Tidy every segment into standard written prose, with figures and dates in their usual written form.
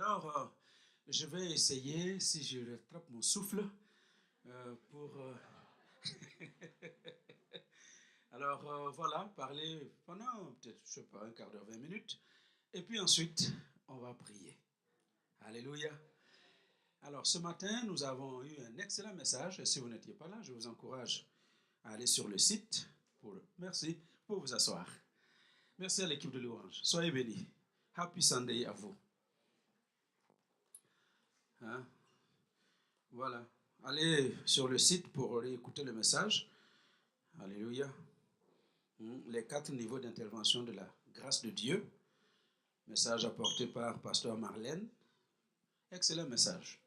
Alors, je vais essayer, si je rattrape mon souffle, pour... Alors, voilà, parler pendant peut-être, je sais pas, un quart d'heure, 20 minutes. Et puis ensuite, on va prier. Alléluia. Alors, ce matin, nous avons eu un excellent message. Et si vous n'étiez pas là, je vous encourage à aller sur le site. Merci pour vous asseoir. Merci à l'équipe de louange. Soyez bénis. Happy Sunday à vous. Hein? Voilà. Allez sur le site pour écouter le message. Alléluia. Les 4 niveaux d'intervention de la grâce de Dieu. Message apporté par Pasteur Marlène. Excellent message.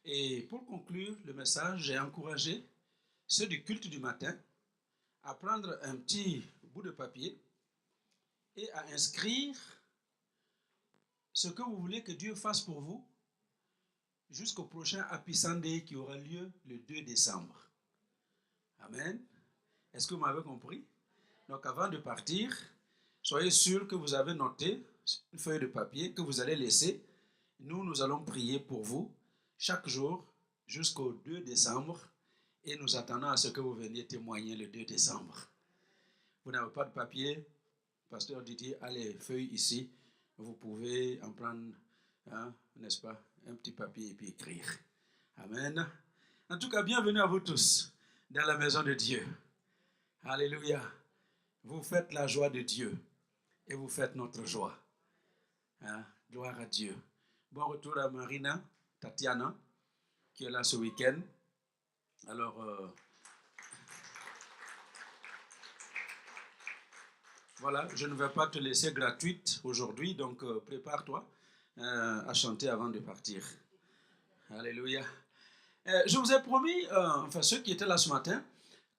Et pour conclure le message, j'ai encouragé ceux du culte du matin à prendre un petit bout de papier et à inscrire ce que vous voulez que Dieu fasse pour vous jusqu'au prochain Happy Sunday qui aura lieu le 2 décembre. Amen. Est-ce que vous m'avez compris? Donc avant de partir, soyez sûr que vous avez noté sur une feuille de papier que vous allez laisser. Nous allons prier pour vous chaque jour jusqu'au 2 décembre et nous attendons à ce que vous veniez témoigner le 2 décembre. Vous n'avez pas de papier? Pasteur Didier a les feuilles ici. Vous pouvez en prendre, n'est-ce pas, un petit papier et puis écrire. Amen. En tout cas, bienvenue à vous tous dans la maison de Dieu. Alléluia. Vous faites la joie de Dieu et vous faites notre joie. Gloire à Dieu. Bon retour à Marina, Tatiana, qui est là ce week-end. Alors, voilà, je ne vais pas te laisser gratuite aujourd'hui, donc prépare-toi à chanter avant de partir. Alléluia. Je vous ai promis, enfin ceux qui étaient là ce matin,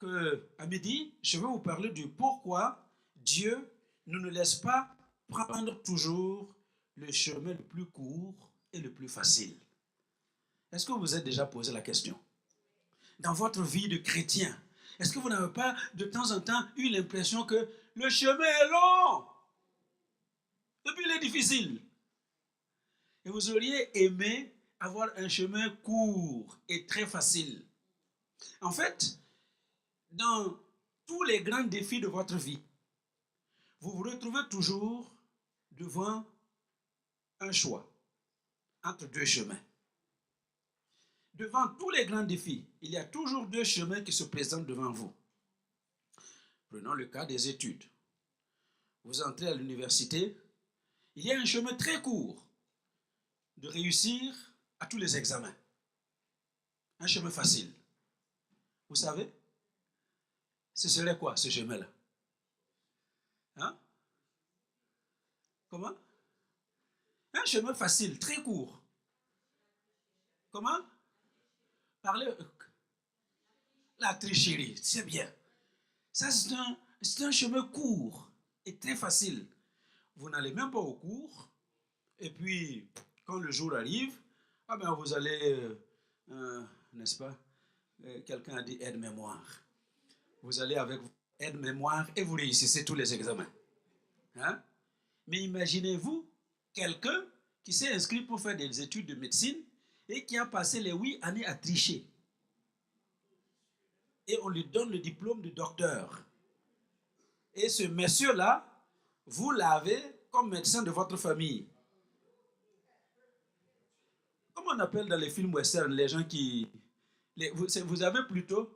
qu'à midi, je vais vous parler du pourquoi Dieu ne nous laisse pas prendre toujours le chemin le plus court et le plus facile. Est-ce que vous vous êtes déjà posé la question? Dans votre vie de chrétien, est-ce que vous n'avez pas de temps en temps eu l'impression que le chemin est long et puis il est difficile? Et vous auriez aimé avoir un chemin court et très facile. En fait, dans tous les grands défis de votre vie, vous vous retrouvez toujours devant un choix entre 2 chemins. Devant tous les grands défis, il y a toujours 2 chemins qui se présentent devant vous. Prenons le cas des études. Vous entrez à l'université, il y a un chemin très court de réussir à tous les examens. Un chemin facile. Vous savez, ce serait quoi ce chemin-là? Comment? Un chemin facile, très court. Comment? Parlez. La tricherie, c'est bien. Ça, c'est un chemin court et très facile. Vous n'allez même pas au cours. Et puis, quand le jour arrive, vous allez, n'est-ce pas? Quelqu'un a dit aide-mémoire. Vous allez avec aide-mémoire et vous réussissez tous les examens. Mais imaginez-vous quelqu'un qui s'est inscrit pour faire des études de médecine et qui a passé les 8 années à tricher. Et on lui donne le diplôme de docteur. Et ce monsieur-là, vous l'avez comme médecin de votre famille. Comment on appelle dans les films western les gens qui... vous avez plutôt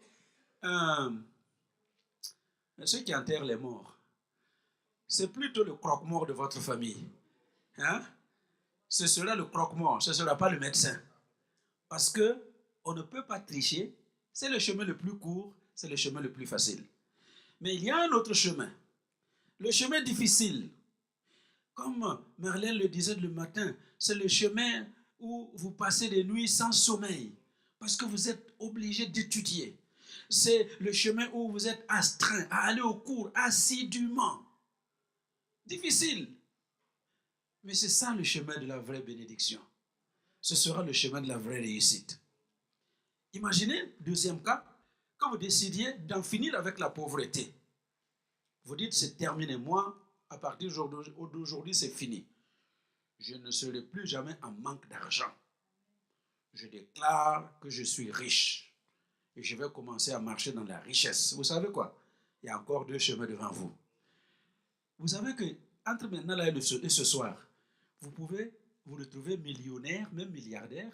ceux qui enterrent les morts. C'est plutôt le croque-mort de votre famille. Ce sera le croque-mort, ce ne sera pas le médecin. Parce qu'on ne peut pas tricher. C'est le chemin le plus court, c'est le chemin le plus facile. Mais il y a un autre chemin. Le chemin difficile. Comme Marlène le disait le matin, c'est le chemin où vous passez des nuits sans sommeil. Parce que vous êtes obligé d'étudier. C'est le chemin où vous êtes astreint à aller au cours assidûment. Difficile. Mais c'est ça le chemin de la vraie bénédiction. Ce sera le chemin de la vraie réussite. Imaginez, deuxième cas, quand vous décidiez d'en finir avec la pauvreté. Vous dites, c'est terminé. Moi, à partir d'aujourd'hui, c'est fini. je ne serai plus jamais en manque d'argent. Je déclare que je suis riche et je vais commencer à marcher dans la richesse. Vous savez quoi? Il y a encore 2 chemins devant vous. Vous savez que entre maintenant là et ce soir, vous pouvez vous retrouver millionnaire, même milliardaire.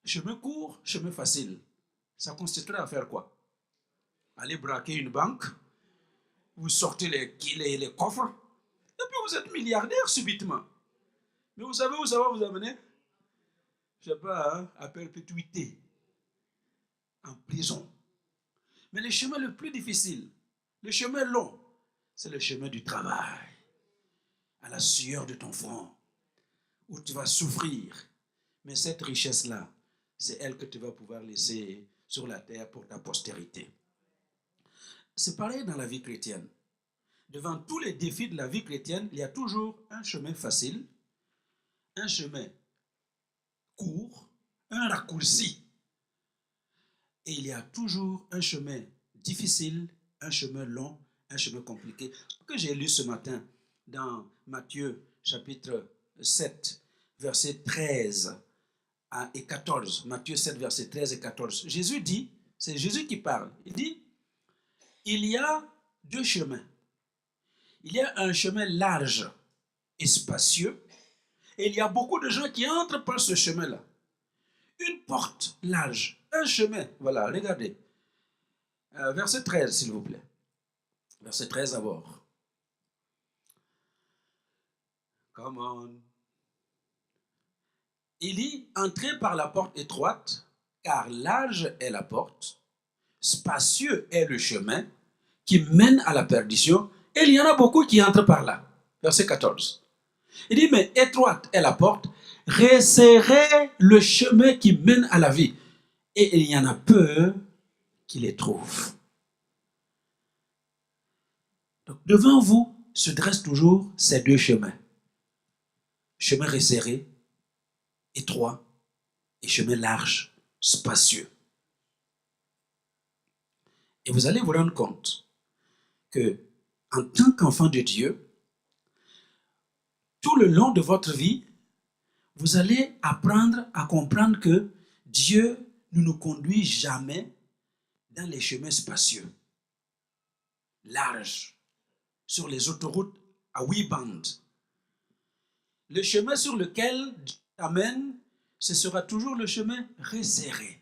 Chemin court, chemin facile. Ça consisterait à faire quoi? Aller braquer une banque, vous sortez les coffres, et puis vous êtes milliardaire subitement. Mais vous savez où ça va vous amener? Je ne sais pas, hein, à perpétuité, en prison. Mais le chemin le plus difficile, le chemin long, c'est le chemin du travail, à la sueur de ton front, où tu vas souffrir. Mais cette richesse-là, c'est elle que tu vas pouvoir laisser sur la terre pour ta postérité. C'est pareil dans la vie chrétienne. Devant tous les défis de la vie chrétienne, il y a toujours un chemin facile, un chemin court, un raccourci. Et il y a toujours un chemin difficile, un chemin long, un chemin compliqué, que j'ai lu ce matin dans Matthieu chapitre 7, versets 13 et 14. Matthieu 7, versets 13 et 14. Jésus dit, c'est Jésus qui parle, il dit, il y a 2 chemins. Il y a un chemin large et spacieux, et il y a beaucoup de gens qui entrent par ce chemin-là. Une porte large, un chemin, voilà, regardez. Verset 13, s'il vous plaît. Verset 13 d'abord. Come on. Il dit, entrez par la porte étroite, car large est la porte, spacieux est le chemin qui mène à la perdition, et il y en a beaucoup qui entrent par là. Verset 14. Il dit, mais étroite est la porte, resserrez le chemin qui mène à la vie, et il y en a peu qui les trouvent. Donc, devant vous se dressent toujours ces 2 chemins. Chemin resserré, étroit, et chemin large, spacieux. Et vous allez vous rendre compte que, en tant qu'enfant de Dieu, tout le long de votre vie, vous allez apprendre à comprendre que Dieu ne nous conduit jamais dans les chemins spacieux, larges, sur les autoroutes à 8 bandes. Le chemin sur lequel Dieu t'amène, ce sera toujours le chemin resserré,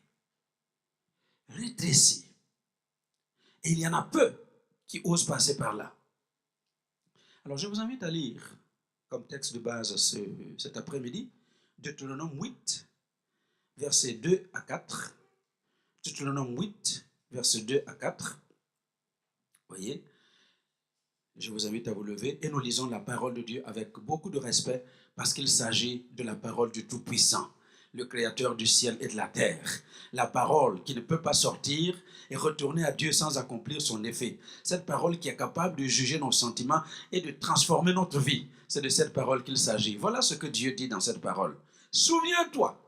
rétréci. Et il y en a peu qui osent passer par là. Alors je vous invite à lire, comme texte de base cet après-midi, Deutéronome 8, versets 2 à 4. Deutéronome 8, versets 2 à 4. Voyez, je vous invite à vous lever et nous lisons la parole de Dieu avec beaucoup de respect parce qu'il s'agit de la parole du Tout-Puissant, le Créateur du ciel et de la terre. La parole qui ne peut pas sortir et retourner à Dieu sans accomplir son effet. Cette parole qui est capable de juger nos sentiments et de transformer notre vie. C'est de cette parole qu'il s'agit. Voilà ce que Dieu dit dans cette parole. Souviens-toi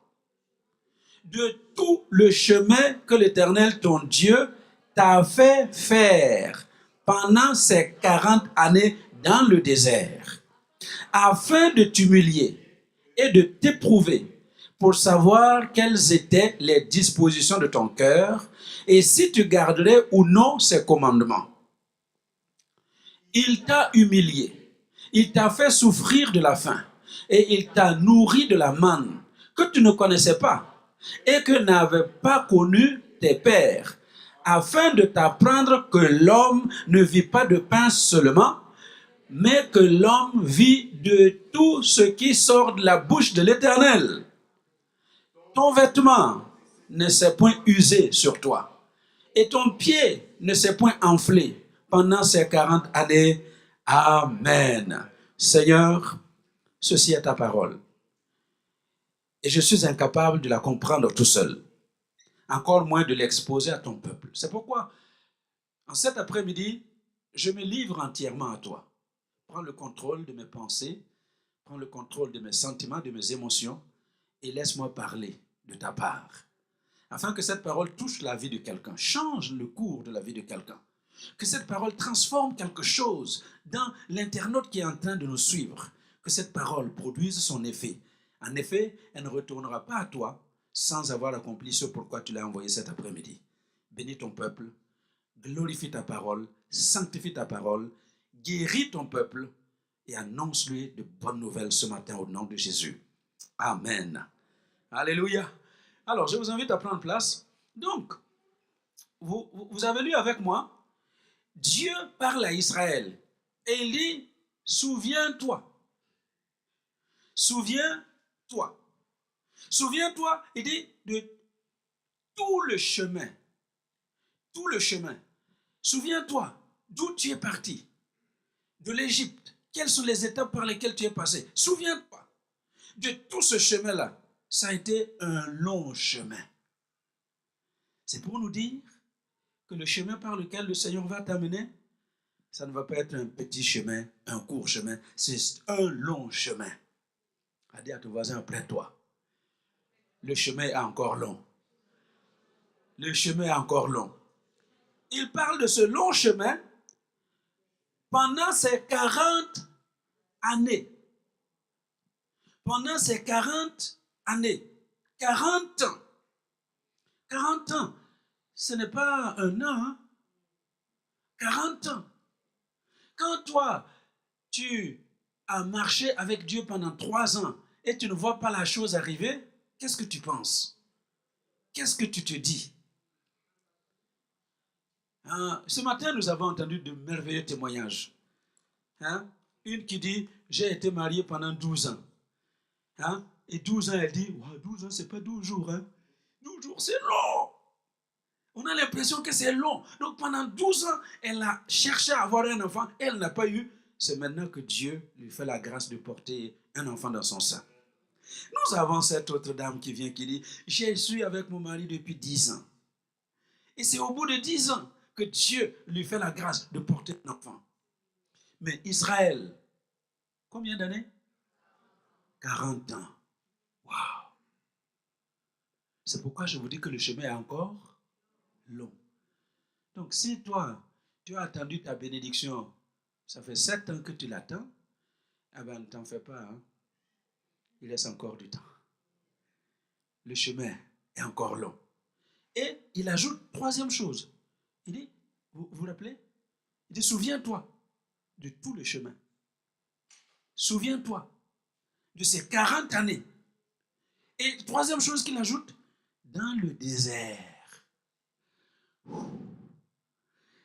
de tout le chemin que l'Éternel, ton Dieu, t'a fait faire pendant ces 40 années dans le désert, afin de t'humilier et de t'éprouver pour savoir quelles étaient les dispositions de ton cœur et si tu garderais ou non ses commandements. Il t'a humilié, il t'a fait souffrir de la faim et il t'a nourri de la manne que tu ne connaissais pas et que n'avaient pas connu tes pères, afin de t'apprendre que l'homme ne vit pas de pain seulement, mais que l'homme vit de tout ce qui sort de la bouche de l'Éternel. Ton vêtement ne s'est point usé sur toi, et ton pied ne s'est point enflé pendant ces 40 années. Amen. Seigneur, ceci est ta parole. Et je suis incapable de la comprendre tout seul, encore moins de l'exposer à ton peuple. C'est pourquoi, en cet après-midi, je me livre entièrement à toi. Prends le contrôle de mes pensées, prends le contrôle de mes sentiments, de mes émotions, et laisse-moi parler de ta part, afin que cette parole touche la vie de quelqu'un, change le cours de la vie de quelqu'un, que cette parole transforme quelque chose dans l'internaute qui est en train de nous suivre, que cette parole produise son effet. En effet, elle ne retournera pas à toi sans avoir accompli ce pourquoi tu l'as envoyé cet après-midi. Bénis ton peuple, glorifie ta parole, sanctifie ta parole, guéris ton peuple et annonce-lui de bonnes nouvelles ce matin au nom de Jésus. Amen. Alléluia. Alors, je vous invite à prendre place. Donc, vous avez lu avec moi, Dieu parle à Israël et il dit, souviens-toi. Souviens-toi. Souviens-toi, il dit, de tout le chemin. Tout le chemin. Souviens-toi d'où tu es parti. De l'Égypte. Quelles sont les étapes par lesquelles tu es passé. Souviens-toi de tout ce chemin-là. Ça a été un long chemin. C'est pour nous dire que le chemin par lequel le Seigneur va t'amener, ça ne va pas être un petit chemin, un court chemin, c'est un long chemin. Dis à ton voisin après toi, le chemin est encore long. Le chemin est encore long. Il parle de ce long chemin pendant ces 40 années. Pendant ces 40 années. 40 ans. 40 ans. Ce n'est pas un an. Hein? 40 ans. Quand toi, tu as marché avec Dieu pendant 3 ans et tu ne vois pas la chose arriver, qu'est-ce que tu penses? Qu'est-ce que tu te dis? Ce matin, nous avons entendu de merveilleux témoignages. Une qui dit, j'ai été mariée pendant 12 ans. Et 12 ans, elle dit, wow, 12 ans, ce n'est pas 12 jours. 12 jours, c'est long. On a l'impression que c'est long. Donc pendant 12 ans, elle a cherché à avoir un enfant. Elle n'a pas eu. C'est maintenant que Dieu lui fait la grâce de porter un enfant dans son sein. Nous avons cette autre dame qui vient qui dit, je suis avec mon mari depuis 10 ans. Et c'est au bout de 10 ans que Dieu lui fait la grâce de porter un enfant. Mais Israël, combien d'années? 40 ans. Waouh! C'est pourquoi je vous dis que le chemin est encore long. Donc si toi, tu as attendu ta bénédiction, ça fait 7 ans que tu l'attends, eh bien ne t'en fais pas. Il reste encore du temps. Le chemin est encore long. Et il ajoute troisième chose. Il dit, vous vous rappelez? Il dit, souviens-toi de tout le chemin. Souviens-toi de ces 40 années. Et troisième chose qu'il ajoute, dans le désert.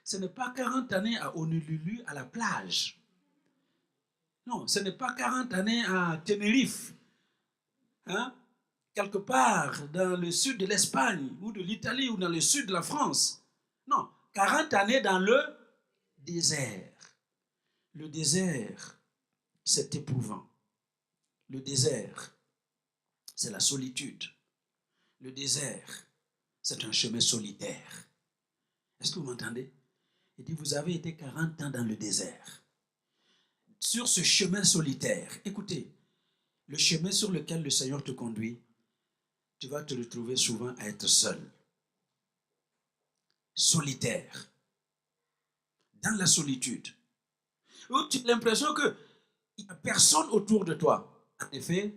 Ce n'est pas 40 années à Honolulu, à la plage. Non, ce n'est pas 40 années à Tenerife. Quelque part dans le sud de l'Espagne, ou de l'Italie, ou dans le sud de la France. Non, 40 années dans le désert. Le désert, c'est éprouvant. Le désert, c'est la solitude. Le désert, c'est un chemin solitaire. Est-ce que vous m'entendez? Il dit, vous avez été 40 ans dans le désert. Sur ce chemin solitaire, écoutez, le chemin sur lequel le Seigneur te conduit, tu vas te retrouver souvent à être seul. Solitaire. Dans la solitude. Où tu as l'impression qu'il n'y a personne autour de toi. En effet,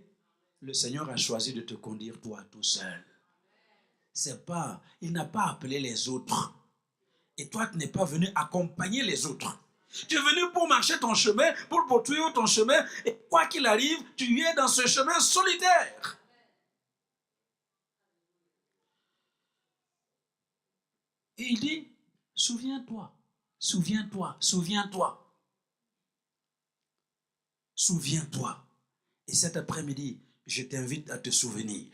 le Seigneur a choisi de te conduire toi tout seul. C'est pas, il n'a pas appelé les autres. Et toi, tu n'es pas venu accompagner les autres. Tu es venu pour marcher ton chemin, pour poursuivre ton chemin. Et quoi qu'il arrive, tu es dans ce chemin solitaire. Et il dit, souviens-toi, souviens-toi, souviens-toi. Souviens-toi. Et cet après-midi, je t'invite à te souvenir.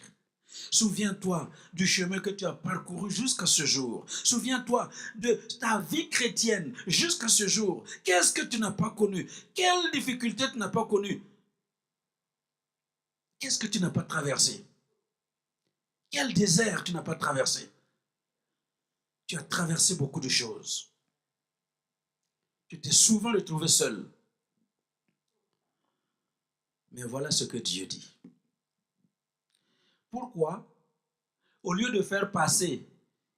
Souviens-toi du chemin que tu as parcouru jusqu'à ce jour. Souviens-toi de ta vie chrétienne jusqu'à ce jour. Qu'est-ce que tu n'as pas connu? Quelles difficultés tu n'as pas connues? Qu'est-ce que tu n'as pas traversé? Quel désert tu n'as pas traversé? Tu as traversé beaucoup de choses. Tu t'es souvent retrouvé seul. Mais voilà ce que Dieu dit. Pourquoi, au lieu de faire passer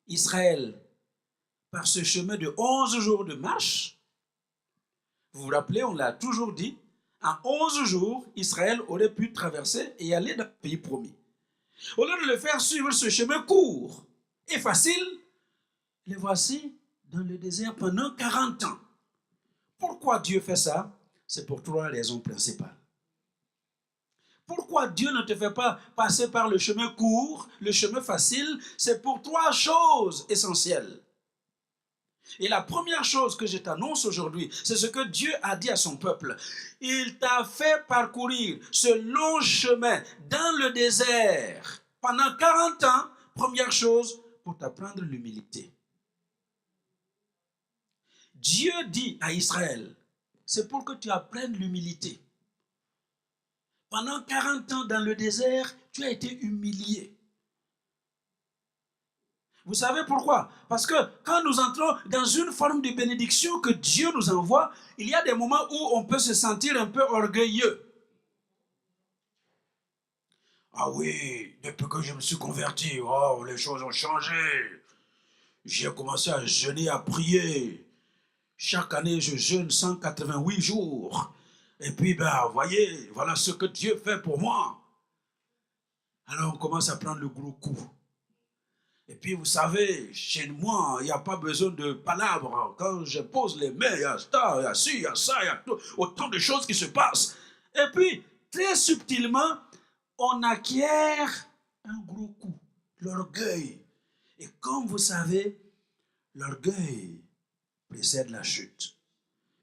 Israël par ce chemin de 11 jours de marche, vous vous rappelez, on l'a toujours dit, En 11 jours, Israël aurait pu traverser et aller dans le pays promis. Au lieu de le faire suivre ce chemin court et facile, les voici dans le désert pendant 40 ans. Pourquoi Dieu fait ça? C'est pour trois raisons principales. Pourquoi Dieu ne te fait pas passer par le chemin court, le chemin facile? C'est pour trois choses essentielles. Et la première chose que je t'annonce aujourd'hui, c'est ce que Dieu a dit à son peuple. Il t'a fait parcourir ce long chemin dans le désert pendant 40 ans. Première chose, pour t'apprendre l'humilité. Dieu dit à Israël, c'est pour que tu apprennes l'humilité. Pendant 40 ans dans le désert, tu as été humilié. Vous savez pourquoi? Parce que quand nous entrons dans une forme de bénédiction que Dieu nous envoie, il y a des moments où on peut se sentir un peu orgueilleux. Ah oui, depuis que je me suis converti, oh, les choses ont changé. J'ai commencé à jeûner, à prier. Chaque année, je jeûne 188 jours. Et puis, vous voyez, voilà ce que Dieu fait pour moi. Alors, on commence à prendre le gros coup. Et puis, vous savez, chez moi, il n'y a pas besoin de palabres. Quand je pose les mains, il y a ça, il y a ci, il y a ça, il y a autant de choses qui se passent. Et puis, très subtilement, on acquiert un gros coup, l'orgueil. Et comme vous savez, l'orgueil précède la chute.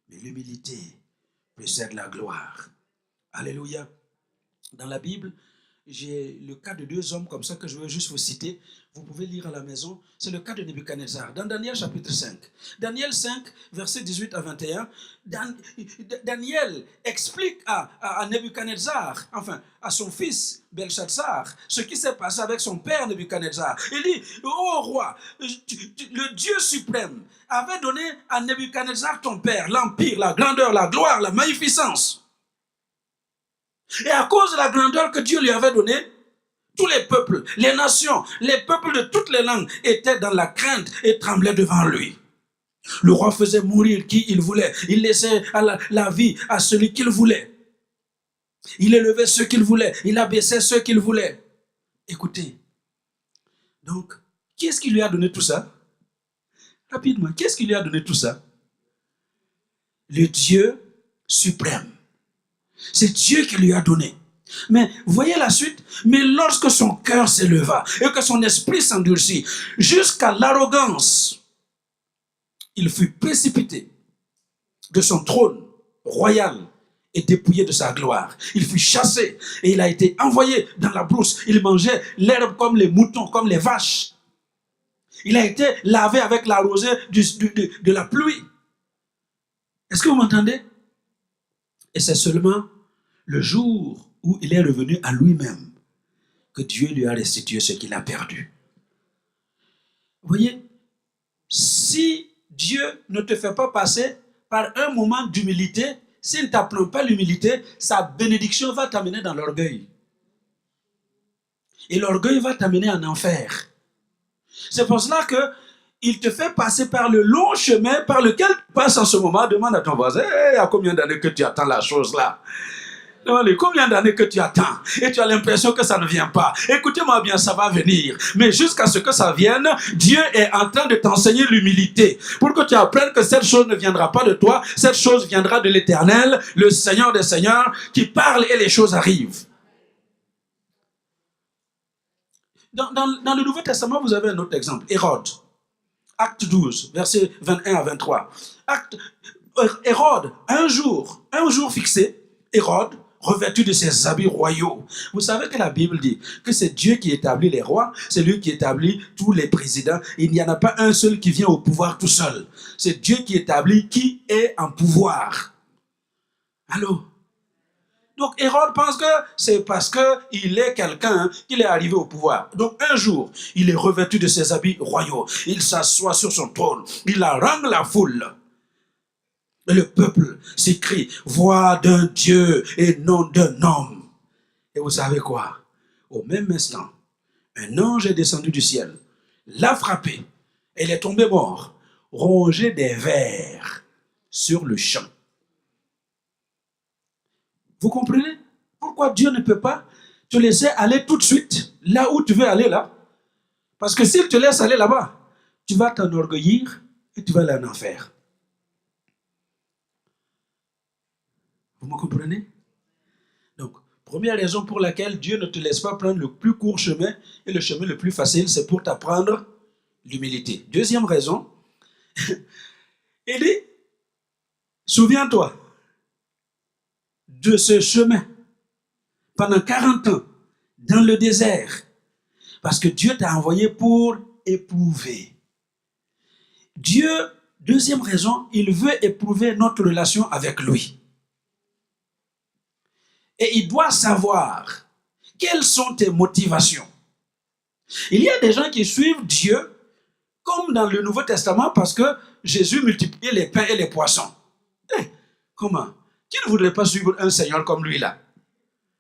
Mais l'humilité précède la gloire. Alléluia. Dans la Bible, j'ai le cas de deux hommes comme ça que je veux juste vous citer. Vous pouvez lire à la maison. C'est le cas de Nebuchadnezzar. Dans Daniel chapitre 5. Daniel 5, versets 18 à 21. Daniel explique à Nebuchadnezzar, enfin à son fils Belshazzar, ce qui s'est passé avec son père Nebuchadnezzar. Il dit, ô roi, le Dieu suprême avait donné à Nebuchadnezzar ton père l'empire, la grandeur, la gloire, la magnificence. Et à cause de la grandeur que Dieu lui avait donnée, tous les peuples, les nations, les peuples de toutes les langues étaient dans la crainte et tremblaient devant lui. Le roi faisait mourir qui il voulait. Il laissait la vie à celui qu'il voulait. Il élevait ceux qu'il voulait. Il abaissait ceux qu'il voulait. Écoutez. Donc, qui est-ce qui lui a donné tout ça? Rapidement, qui est-ce qui lui a donné tout ça? Le Dieu suprême. C'est Dieu qui lui a donné. Mais voyez la suite. Mais lorsque son cœur s'éleva et que son esprit s'endurcit jusqu'à l'arrogance, il fut précipité de son trône royal et dépouillé de sa gloire. Il fut chassé et il a été envoyé dans la brousse. Il mangeait l'herbe comme les moutons, comme les vaches. Il a été lavé avec la rosée de la pluie. Est-ce que vous m'entendez? Et c'est seulement le jour où il est revenu à lui-même que Dieu lui a restitué ce qu'il a perdu. Vous voyez, si Dieu ne te fait pas passer par un moment d'humilité, s'il ne t'apprend pas l'humilité, sa bénédiction va t'amener dans l'orgueil. Et l'orgueil va t'amener en enfer. C'est pour cela que il te fait passer par le long chemin par lequel tu passes en ce moment. Demande à ton voisin, il y a combien d'années que tu attends la chose là? Demande, combien d'années que tu attends? Et tu as l'impression que ça ne vient pas. Écoutez-moi bien, ça va venir. Mais jusqu'à ce que ça vienne, Dieu est en train de t'enseigner l'humilité. Pour que tu apprennes que cette chose ne viendra pas de toi, cette chose viendra de l'Éternel, le Seigneur des Seigneurs, qui parle et les choses arrivent. Dans le Nouveau Testament, vous avez un autre exemple. Hérode. Acte 12, versets 21 à 23. Hérode, un jour fixé, Hérode, revêtu de ses habits royaux. Vous savez que la Bible dit que c'est Dieu qui établit les rois, c'est lui qui établit tous les présidents. Il n'y en a pas un seul qui vient au pouvoir tout seul. C'est Dieu qui établit qui est en pouvoir. Allô? Donc Hérode pense que c'est parce qu'il est quelqu'un qu'il est arrivé au pouvoir. Donc un jour, il est revêtu de ses habits royaux. Il s'assoit sur son trône. Il harangue la foule. Et le peuple s'écrie, voix d'un Dieu et non d'un homme. Et vous savez quoi? Au même instant, un ange est descendu du ciel, l'a frappé, et il est tombé mort, rongé des vers sur le champ. Vous comprenez? Pourquoi Dieu ne peut pas te laisser aller tout de suite là où tu veux aller là? Parce que s'il te laisse aller là-bas, tu vas t'enorgueillir et tu vas aller en enfer. Vous me comprenez? Donc, première raison pour laquelle Dieu ne te laisse pas prendre le plus court chemin et le chemin le plus facile, c'est pour t'apprendre l'humilité. Deuxième raison, il dit, souviens-toi de ce chemin pendant 40 ans dans le désert, parce que Dieu t'a envoyé pour éprouver. Dieu, deuxième raison, il veut éprouver notre relation avec lui. Et il doit savoir quelles sont tes motivations. Il y a des gens qui suivent Dieu comme dans le Nouveau Testament parce que Jésus multipliait les pains et les poissons. Comment? Qui ne voudrait pas suivre un Seigneur comme lui là?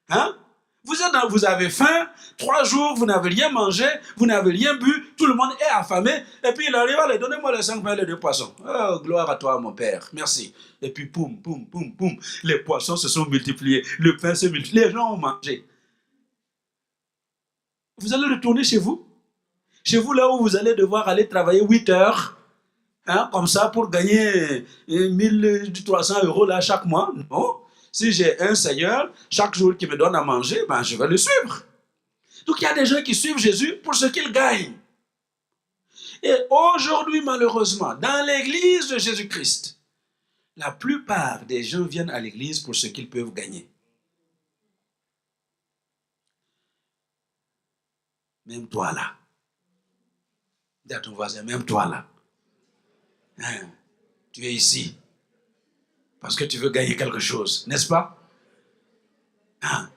Hein? Vous avez faim, 3 jours, vous n'avez rien mangé, vous n'avez rien bu, tout le monde est affamé, et puis il arrive à lui donner moi les 5 pains et les 2 poissons. Oh, gloire à toi, mon Père, merci. Et puis, poum, poum, poum, poum, les poissons se sont multipliés, le pain se multiplie, les gens ont mangé. Vous allez retourner chez vous là où vous allez devoir aller travailler 8 heures, hein, comme ça, pour gagner 1300 € là chaque mois. Non. Si j'ai un Seigneur, chaque jour qui me donne à manger, ben, je vais le suivre. Donc il y a des gens qui suivent Jésus pour ce qu'il gagne. Et aujourd'hui, malheureusement, dans l'église de Jésus-Christ, la plupart des gens viennent à l'église pour ce qu'ils peuvent gagner. Même toi là. Dis à ton voisin, même toi là. Hein, tu es ici parce que tu veux gagner quelque chose, n'est-ce pas? Hein,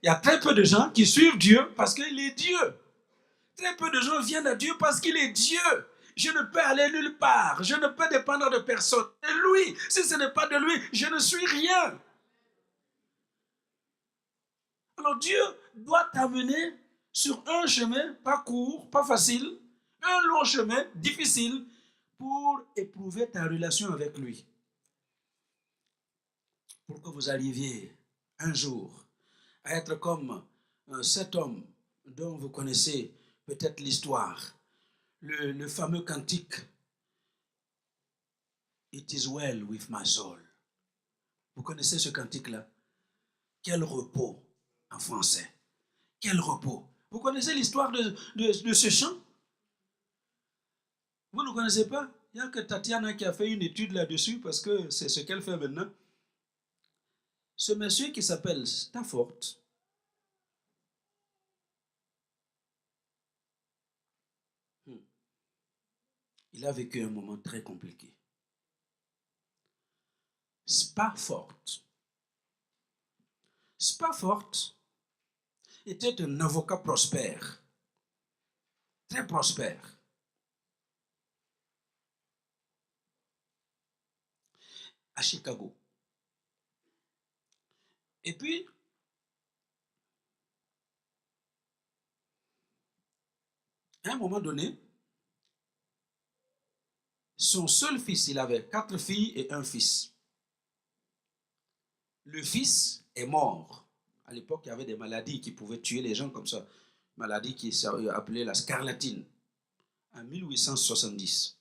il y a très peu de gens qui suivent Dieu parce qu'il est Dieu. Très peu de gens viennent à Dieu parce qu'il est Dieu. Je ne peux aller nulle part. Je ne peux dépendre de personne. Et lui, si ce n'est pas de lui, je ne suis rien. Alors Dieu doit t'amener sur un chemin, pas court, pas facile, un long chemin, difficile, pour éprouver ta relation avec lui. Pour que vous arriviez un jour à être comme cet homme dont vous connaissez peut-être l'histoire, le fameux cantique « It is well with my soul ». Vous connaissez ce cantique-là? Quel repos en français. Quel repos. Vous connaissez l'histoire de ce chant? Vous ne connaissez pas? Il n'y a que Tatiana qui a fait une étude là-dessus parce que c'est ce qu'elle fait maintenant. Ce monsieur qui s'appelle Stafford, il a vécu un moment très compliqué. Spafford était un avocat prospère, très prospère. À Chicago. Et puis, à un moment donné, son seul fils, il avait 4 filles et un fils. Le fils est mort. À l'époque, il y avait des maladies qui pouvaient tuer les gens comme ça. Maladie qui s'appelait la scarlatine, en 1870.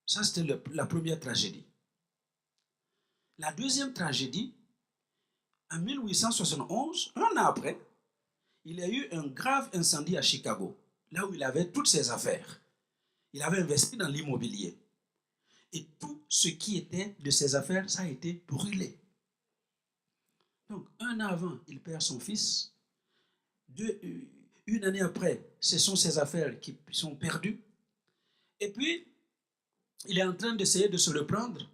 Ça, c'était la première tragédie. La deuxième tragédie, en 1871, un an après, il y a eu un grave incendie à Chicago, là où il avait toutes ses affaires. Il avait investi dans l'immobilier. Et tout ce qui était de ses affaires, ça a été brûlé. Donc, un an avant, il perd son fils. Une année après, ce sont ses affaires qui sont perdues. Et puis, il est en train d'essayer de se reprendre.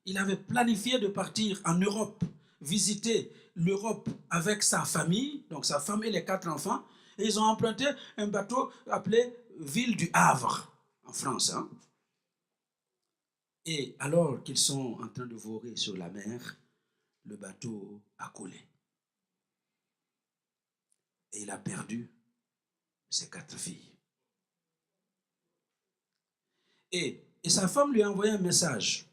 Il avait planifié de partir en Europe, visiter l'Europe avec sa famille, donc sa femme et les 4 enfants. Et ils ont emprunté un bateau appelé Ville du Havre, en France. Hein? Et alors qu'ils sont en train de voguer sur la mer, le bateau a coulé. Et il a perdu ses 4 filles. Et sa femme lui a envoyé un message.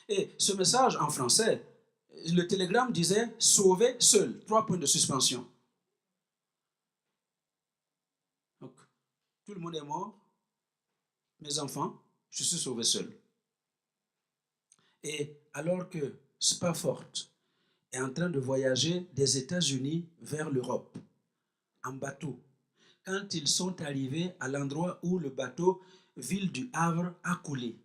Et ce message en français, le télégramme disait « sauver seul », 3 points de suspension. Donc, tout le monde est mort, mes enfants, je suis sauvé seul. Et alors que Spafford est en train de voyager des États-Unis vers l'Europe, en bateau, quand ils sont arrivés à l'endroit où le bateau Ville du Havre a coulé,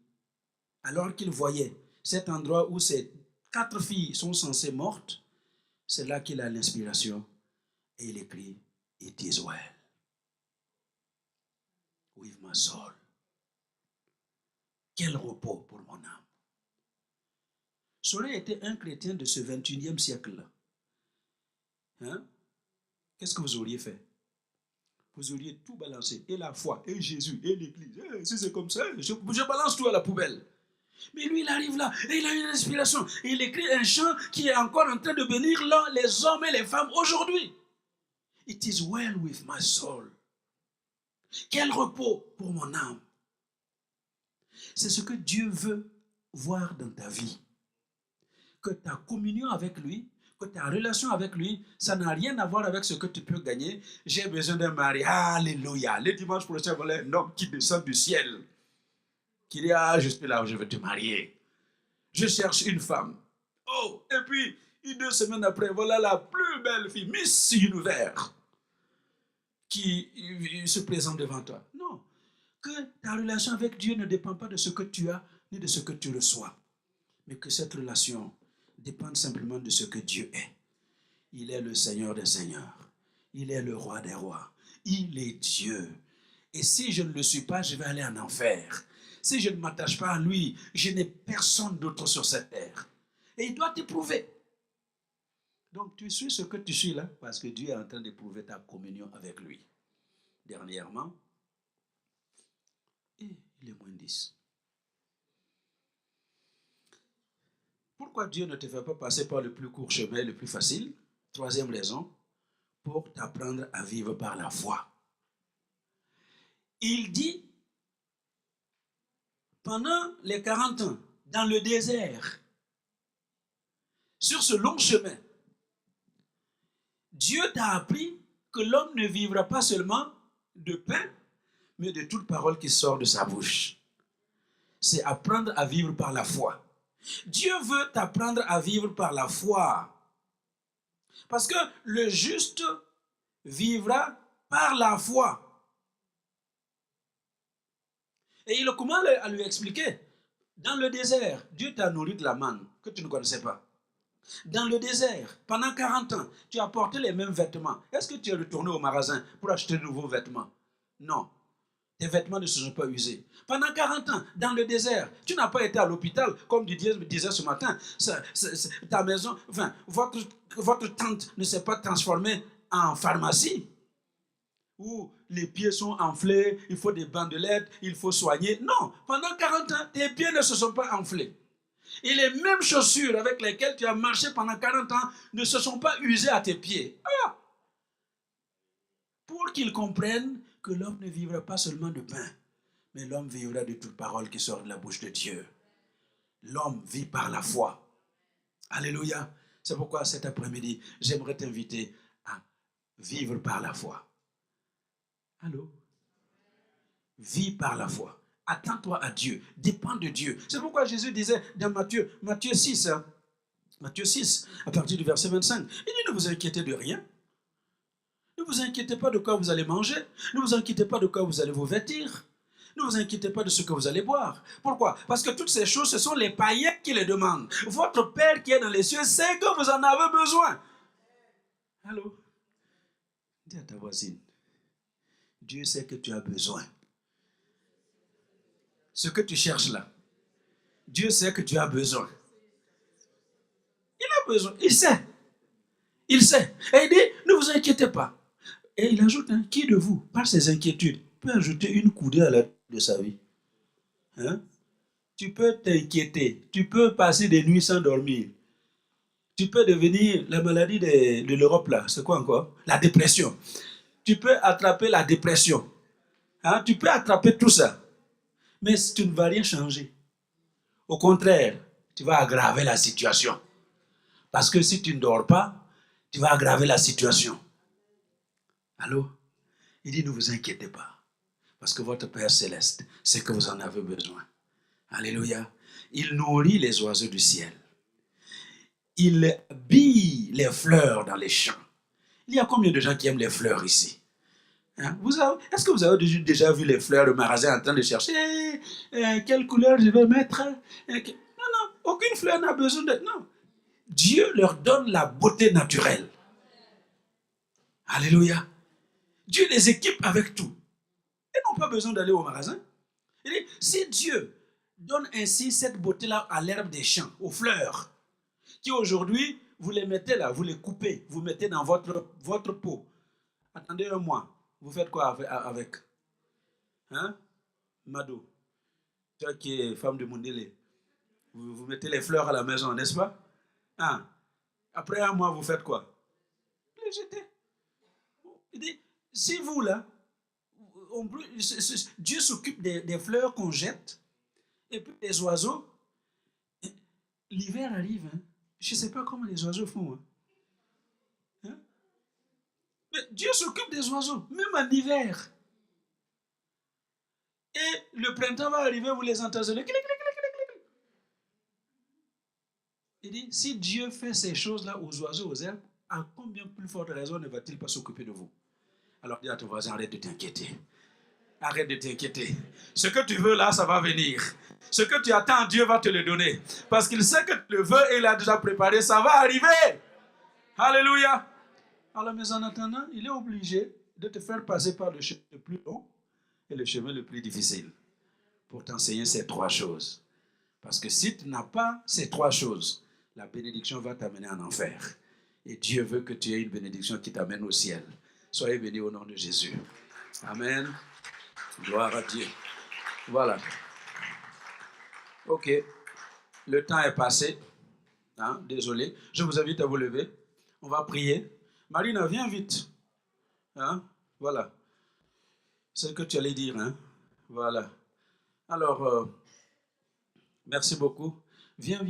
alors qu'il voyait cet endroit où ces 4 filles sont censées mortes, c'est là qu'il a l'inspiration et il écrit « It is well with my soul ». Quel repos pour mon âme. Ça aurait été un chrétien de ce 21e siècle-là. Hein? Qu'est-ce que vous auriez fait? Vous auriez tout balancé, et la foi, et Jésus, et l'Église. Si c'est comme ça, je balance tout à la poubelle. Mais lui, il arrive là, et il a une inspiration. Et il écrit un chant qui est encore en train de bénir les hommes et les femmes aujourd'hui. It is well with my soul. Quel repos pour mon âme. C'est ce que Dieu veut voir dans ta vie. Que ta communion avec lui, que ta relation avec lui, ça n'a rien à voir avec ce que tu peux gagner. J'ai besoin d'un mari. Alléluia. Le dimanche prochain, voilà un homme qui descend du ciel. Qui dit, je suis là où je veux te marier. Je cherche une femme. Oh, et puis, 2 semaines après, voilà la plus belle fille, Miss Univers, qui se présente devant toi. Non. Que ta relation avec Dieu ne dépend pas de ce que tu as, ni de ce que tu reçois. Mais que cette relation dépend simplement de ce que Dieu est. Il est le Seigneur des Seigneurs. Il est le Roi des Rois. Il est Dieu. Et si je ne le suis pas, je vais aller en enfer. Si je ne m'attache pas à lui, je n'ai personne d'autre sur cette terre. Et il doit t'éprouver. Donc tu suis ce que tu suis là, parce que Dieu est en train d'éprouver ta communion avec lui. Dernièrement, il est moins 10. Pourquoi Dieu ne te fait pas passer par le plus court chemin, le plus facile? 3e raison, pour t'apprendre à vivre par la foi. Il dit, pendant les 40 ans, dans le désert, sur ce long chemin, Dieu t'a appris que l'homme ne vivra pas seulement de pain, mais de toute parole qui sort de sa bouche. C'est apprendre à vivre par la foi. Dieu veut t'apprendre à vivre par la foi. Parce que le juste vivra par la foi. Et il commence à lui expliquer. Dans le désert, Dieu t'a nourri de la manne que tu ne connaissais pas. Dans le désert, pendant 40 ans, tu as porté les mêmes vêtements. Est-ce que tu es retourné au magasin pour acheter de nouveaux vêtements? Non. Tes vêtements ne se sont pas usés. Pendant 40 ans, dans le désert, tu n'as pas été à l'hôpital, comme Didier me disait ce matin. Ta maison, enfin, votre tente ne s'est pas transformée en pharmacie, où les pieds sont enflés, il faut des bandelettes, il faut soigner. Non, pendant 40 ans, tes pieds ne se sont pas enflés. Et les mêmes chaussures avec lesquelles tu as marché pendant 40 ans ne se sont pas usées à tes pieds. Pour qu'ils comprennent que l'homme ne vivra pas seulement de pain, mais l'homme vivra de toute parole qui sort de la bouche de Dieu. L'homme vit par la foi. Alléluia. C'est pourquoi cet après-midi, j'aimerais t'inviter à vivre par la foi. Allô? Vis par la foi. Attends-toi à Dieu. Dépends de Dieu. C'est pourquoi Jésus disait dans Matthieu 6, Matthieu 6, à partir du verset 25, il dit, ne vous inquiétez de rien. Ne vous inquiétez pas de quoi vous allez manger. Ne vous inquiétez pas de quoi vous allez vous vêtir. Ne vous inquiétez pas de ce que vous allez boire. Pourquoi? Parce que toutes ces choses, ce sont les païens qui les demandent. Votre Père qui est dans les cieux sait que vous en avez besoin. Allô? Dis à ta voisine, Dieu sait que tu as besoin. Ce que tu cherches là, Dieu sait que tu as besoin. Il a besoin, il sait. Il sait. Et il dit, ne vous inquiétez pas. Et il ajoute, qui de vous, par ses inquiétudes, peut ajouter une coudée à la de sa vie? Hein? Tu peux t'inquiéter, tu peux passer des nuits sans dormir. Tu peux devenir la maladie de l'Europe là, c'est quoi encore? La dépression. Tu peux attraper la dépression. Hein? Tu peux attraper tout ça. Mais tu ne vas rien changer. Au contraire, tu vas aggraver la situation. Parce que si tu ne dors pas, tu vas aggraver la situation. Allô? Il dit, ne vous inquiétez pas. Parce que votre Père Céleste, c'est que vous en avez besoin. Alléluia. Il nourrit les oiseaux du ciel. Il habille les fleurs dans les champs. Il y a combien de gens qui aiment les fleurs ici? Hein? Est-ce que vous avez déjà vu les fleurs de magasin en train de chercher quelle couleur je vais mettre? Non, aucune fleur n'a besoin de... Non. Dieu leur donne la beauté naturelle. Alléluia. Dieu les équipe avec tout. Ils n'ont pas besoin d'aller au magasin. Il dit, si Dieu donne ainsi cette beauté-là à l'herbe des champs, aux fleurs, qui aujourd'hui, vous les mettez là, vous les coupez, vous mettez dans votre peau. Attendez un mois. Vous faites quoi avec? Hein? Mado, toi qui es femme de Mundele, vous mettez les fleurs à la maison, n'est-ce pas? Hein? Après un mois, vous faites quoi? Les jetez. Il dit, si vous là, Dieu s'occupe des fleurs qu'on jette, et puis les oiseaux, l'hiver arrive, hein? Je ne sais pas comment les oiseaux font. Hein? Mais Dieu s'occupe des oiseaux, même en hiver. Et le printemps va arriver, vous les entendez. Il dit, si Dieu fait ces choses-là aux oiseaux, aux herbes, à combien plus forte raison ne va-t-il pas s'occuper de vous? Alors dis à ton voisin, arrête de t'inquiéter. Arrête de t'inquiéter. Ce que tu veux là, ça va venir. Ce que tu attends, Dieu va te le donner. Parce qu'il sait que tu le veux et il a déjà préparé, ça va arriver. Alléluia. Alors, mais en attendant, il est obligé de te faire passer par le chemin le plus long et le chemin le plus difficile pour t'enseigner ces trois choses. Parce que si tu n'as pas ces trois choses, la bénédiction va t'amener en enfer. Et Dieu veut que tu aies une bénédiction qui t'amène au ciel. Soyez bénis au nom de Jésus. Amen. Gloire à Dieu. Voilà. Ok. Le temps est passé. Hein? Désolé. Je vous invite à vous lever. On va prier. Marina, viens vite. Hein? Voilà. C'est ce que tu allais dire. Hein? Voilà. Alors, merci beaucoup. Viens.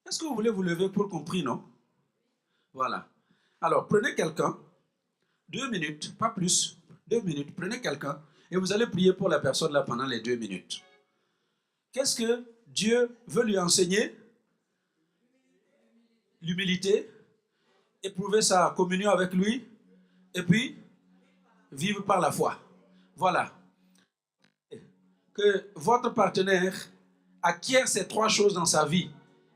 Est-ce que vous voulez vous lever pour qu'on prie, non? Voilà. Alors, prenez quelqu'un. 2 minutes, pas plus. 2 minutes. Prenez quelqu'un et vous allez prier pour la personne là pendant les 2 minutes. Qu'est-ce que Dieu veut lui enseigner? L'humilité, éprouver sa communion avec lui et puis vivre par la foi. Voilà. Que votre partenaire acquiert ces trois choses dans sa vie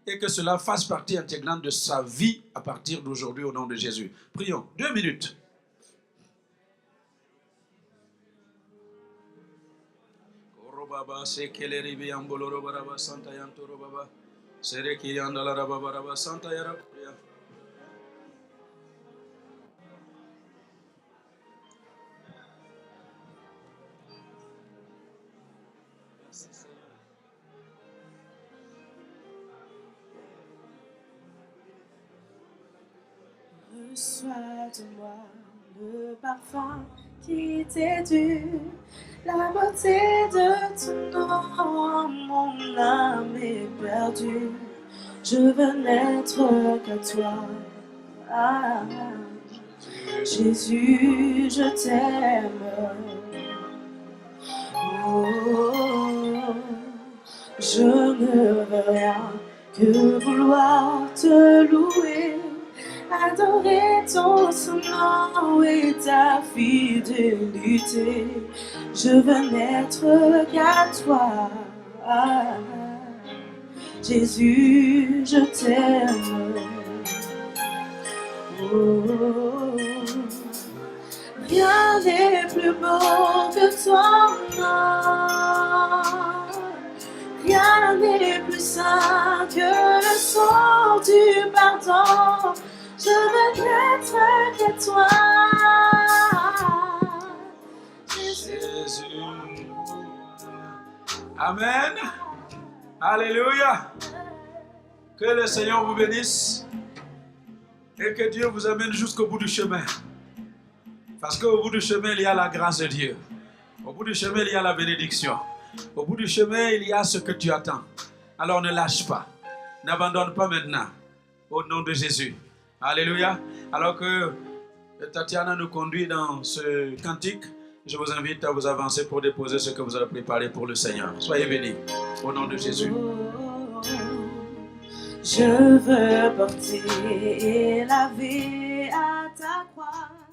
et que cela fasse partie intégrante de sa vie à partir d'aujourd'hui au nom de Jésus. Prions. 2 minutes. Baba sekele ribi amboloro baraba santa yantoro baba sereki yandala raba baraba santa yara. Reçois de moi le parfum qui t'est dû, la beauté de ton nom, mon âme est perdue. Je veux n'être que toi. Ah, Jésus, je t'aime. Oh, je ne veux rien que vouloir te louer, adorer ton nom et ta fidélité. Je veux n'être qu'à toi. Jésus, je t'aime. Oh, rien n'est plus beau que toi. Rien n'est plus saint que le sang du pardon. Je veux n'être que toi, Jésus. Amen. Alléluia. Que le Seigneur vous bénisse et que Dieu vous amène jusqu'au bout du chemin. Parce qu'au bout du chemin, il y a la grâce de Dieu. Au bout du chemin, il y a la bénédiction. Au bout du chemin, il y a ce que tu attends. Alors ne lâche pas. N'abandonne pas maintenant. Au nom de Jésus. Alléluia. Alors que Tatiana nous conduit dans ce cantique, je vous invite à vous avancer pour déposer ce que vous avez préparé pour le Seigneur. Soyez bénis. Au nom de Jésus. Je veux porter la vie à ta croix.